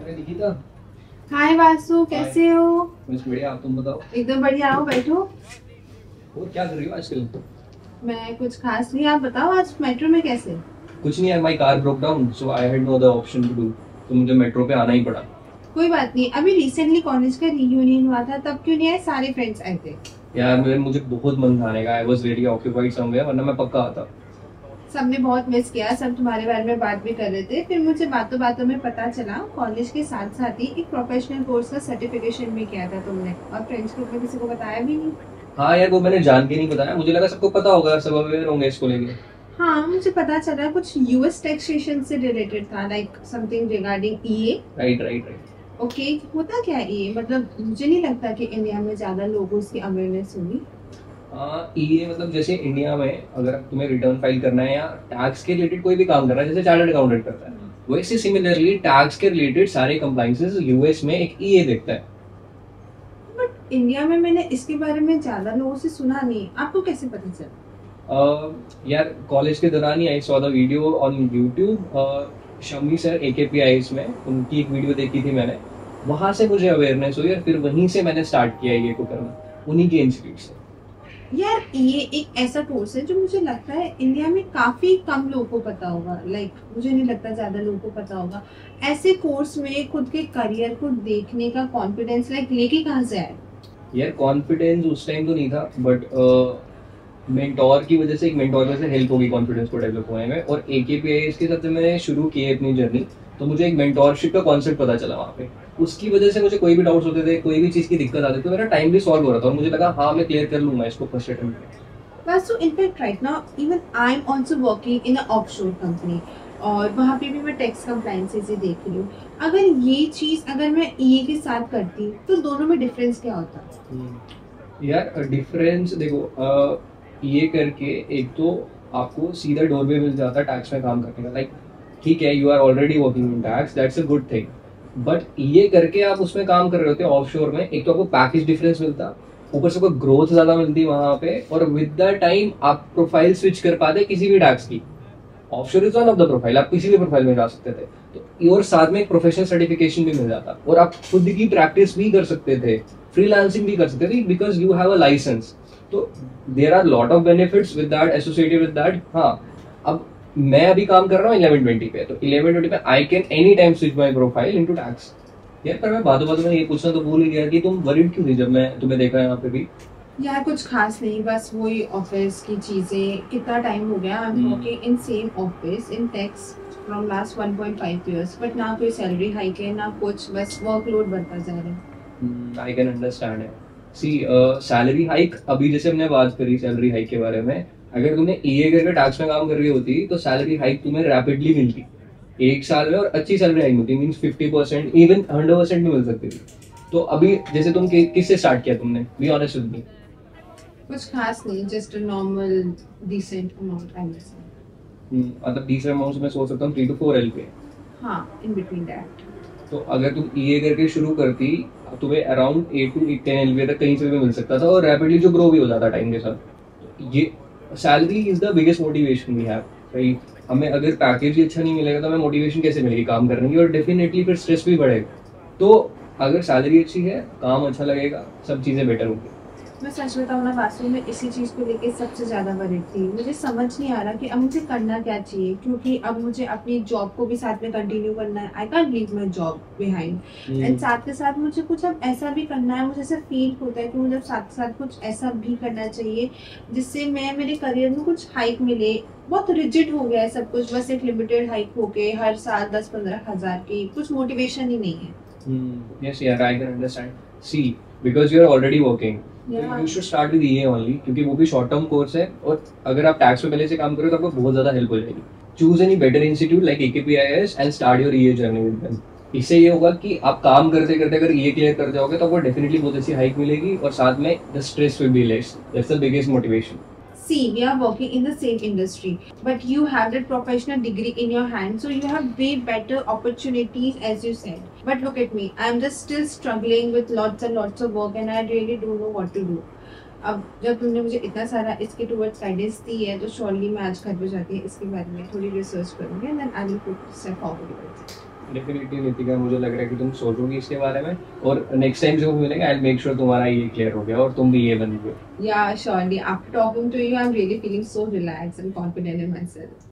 अरे निकिता। हाय वासु, हाय। कैसे हो? बस बढ़िया, आप तुम बताओ। एकदम बढ़िया। आओ बैठो। और क्या कर रही हो आजकल? मैं कुछ खास नहीं, आप बताओ आज मेट्रो में कैसे? कुछ नहीं यार, my car broke down so I had no other option to do, तो मुझे मेट्रो पे आना ही पड़ा। कोई बात नहीं, अभी रिसेंटली कॉलेज का रीयूनियन हुआ था, तब क्यों नहीं आए? सारे फ्रेंड्स आए थे। यार मुझे बहुत मन था आने का। I was very occupied somewhere, वरना मैं पक्का आता। सबने बहुत मिस किया, सब तुम्हारे बारे में बात भी कर रहे थे। फिर मुझे बातों बातों में पता चला कॉलेज के साथ साथ ही एक प्रोफेशनल कोर्स का सर्टिफिकेशन भी किया था तुमने, और फ्रेंड्स ग्रुप में किसी को बताया भी नहीं। हाँ यार, वो मैंने जान के नहीं बताया, मुझे लगा सबको पता होगा, सब अवेयर होंगे इसको लेके। हाँ, मुझे पता चला कुछ यूएस टैक्सेशन से रिलेटेड था, like something regarding EA. Right right right. Okay, होता क्या है ये? मतलब मुझे नहीं लगता कि इंडिया में ज्यादा लोगों की अवेयरनेस होगी। ये मतलब जैसे इंडिया में अगर तुम्हें रिटर्न फाइल करना है या टैक्स के रिलेटेड कोई भी काम करना है, जैसे चार्टर्ड अकाउंटेंट करता है, वैसे सिमिलरली टैक्स के रिलेटेड सारे कंप्लाइंसेस यूएस में एक ईए देखता है। बट इंडिया में मैंने इसके बारे में ज्यादा लोगों से सुना नहीं, आपको कैसे पता चला? यार कॉलेज के दौरान ही I saw the video on YouTube. Shami sir AKPIs में उनकी एक वीडियो देखी थी मैंने, वहां से मुझे अवेयरनेस हुई और फिर वहीं से मैंने स्टार्ट किया ये को करना, उन्हीं के इंस्टीट्यूट से। यार ये एक ऐसा कोर्स है जो मुझे लगता है इंडिया में काफी कम लोगों को पता होगा, लाइक मुझे नहीं लगता ज्यादा लोगों को पता होगा। ऐसे कोर्स में खुद के करियर को देखने का कॉन्फिडेंस लाइक लेके कहाँ से आए? यार कॉन्फिडेंस उस टाइम तो नहीं था, बट मेंटोर की वजह से, एक मेंटोर में से हेल्प होगी कॉन्फिडेंस को डेवलप होने में। और AKPIs के साथ जब मैंने शुरू की अपनी जर्नी, तो मुझे एक मेंटोरशिप का कॉन्सेप्ट पता चला वहाँ पे। उसकी वजह से मुझे कोई भी डाउट्स होते थे, कोई भी चीज़ की दिक्कत आती थी, तो मेरा टाइम भी सॉल्व हो रहा था और मुझे लगा हाँ मैं क्लियर कर लूंगा इसको फर्स्ट अटेम्प्ट में। बस, so in fact right now even I'm also working in a offshore company, और वहाँ पे भी मैं टैक्स कंप्लायंसेस ही देख रही हूँ। अगर ये चीज़ अगर मैं ईए के साथ करती तो दोनों में डिफरेंस क्या होता? यार डिफरेंस देखो, ये करके एक तो आपको सीधा डोरवे मिल जाता है टैक्स में काम करने का। लाइक ठीक है, you are already working in tax, that's a good thing, but ये करके आप उसमें काम कर रहे होते हैं ऑफशोर में। एक तो आपको पैकेज डिफरेंस मिलता, ऊपर से आपको ग्रोथ ज्यादा मिलती है वहां पे, और विद द टाइम आप प्रोफाइल स्विच कर पाते किसी भी टैक्स की। Offshore is one of the profile, आप किसी भी प्रोफाइल में जा सकते थे। तो और साथ में एक प्रोफेशनल सर्टिफिकेशन भी मिल जाता, और आप खुद की प्रैक्टिस भी कर सकते थे, फ्रीलांसिंग भी कर सकते थे, because you have a license. तो there are lot of benefits with that, associated with that. हाँ, अब मैं अभी काम कर रहा हूँ 1120 पे, तो 1120 पे I can any time switch my profile into tax. यार पर मैं बातों बातों में ये पूछना तो भूल ही गया कि तुम वरीड क्यों थी जब मैं तुम्हें देखा यहाँ पे भी। यार कुछ खास नहीं, बस वही ऑफिस की चीज़ें। कितना टाइम हो गया I am working in same office in tax from last 1.5 years, but ना कोई सैलरी हाइक है ना कुछ, बस वर्कलोड बढ़ता जा रहा है। आई कैन अंडरस्टैंड है। सी सैलरी हाइक, अभी जैसे हमने बात करी सैलरी हाइक के बारे में, अगर तुमने ईए करके टैक्स में काम कर रही होती तो सैलरी हाइक तुम्हें रैपिडली मिलती एक साल में, और अच्छी सैलरी हाइक मिलती, मीन्स 50%, इवन 100% भी मिल सकती थी। तो अभी जैसे तुम किससे स्टार्ट किया तुमने, बी ऑनेस्ट विद मी। कुछ खास नहीं, just a normal decent amount I will say. मतलब 20 अमाउंट में सोच सकता हूँ 3 to 4 L पे। हाँ, इन बिटवीन दैट। तो अगर तुम ईए करके शुरू करती, तुम्हें अराउंड 8 to 10 LP तक कहीं से भी मिल सकता था, और रैपिडली जो ग्रो भी हो जाता टाइम के साथ। तो ये salary is the biggest motivation we have, right? हमें अगर पैकेज ही अच्छा नहीं मिलेगा तो हमें मोटिवेशन कैसे मिलेगी काम करने की, और डेफिनेटली फिर स्ट्रेस भी बढ़ेगा। तो अगर सैलरी अच्छी है, काम अच्छा लगेगा, सब चीज़ें बेटर होंगी। मैं सच बताऊँ ना वास्तव में इसी चीज़ को लेके सबसे ज़्यादा वरीड थी। मुझे समझ नहीं आ रहा कि अब मुझे करना क्या चाहिए, क्योंकि अब मुझे अपनी जॉब को भी साथ में कंटिन्यू करना है। I can't leave my job behind, and साथ के साथ मुझे कुछ अब ऐसा भी करना है। मुझे ऐसा फील होता है कि मुझे साथ साथ कुछ ऐसा भी करना चाहिए जिससे मैं मेरे करियर में कुछ हाइक मिले। बहुत रिजिड हो गया है सब कुछ, बस एक लिमिटेड हाइक हो के हर साल 10-15 हज़ार की, कुछ मोटिवेशन ही नहीं है। Yes, yeah, I can understand. See, because you are already working, Yeah. you should start with EA only, क्योंकि वो भी शॉर्ट टर्म कोर्स है, और अगर आप टैक्स में पहले से काम करो तो आपको बहुत ज़्यादा हेल्प हो जाएगी। Choose any better institute like AKPIs and start your EA journey with them. इससे ये होगा कि आप काम करते करते अगर EA क्लियर कर जाओगे तो आपको डेफिनेटली बहुत अच्छी हाइक मिलेगी, और साथ में the stress will be less. That's the biggest motivation. See, we are working in the same industry, but you have that professional degree in your hand, so you have way better opportunities, as you said. But look at me, I'm just still struggling with lots and lots of work, and I really don't know what to do. अब जब तुमने मुझे इतना सारा इसके towards guidance दी है, तो surely मैं आज घर पे जाके इसके बारे में थोड़ी रिसर्च करूँगी, and then I will put step forward. Definitely Nitika, मुझे लग रहा है कि तुम सोचोगी इसके बारे में, और नेक्स्ट टाइम जब मिलेंगे आई विल मेक श्योर तुम्हारा ये क्लियर हो गया और तुम भी ये बन गए। Yeah, surely. After talking to you, I'm really feeling so relaxed and confident in myself.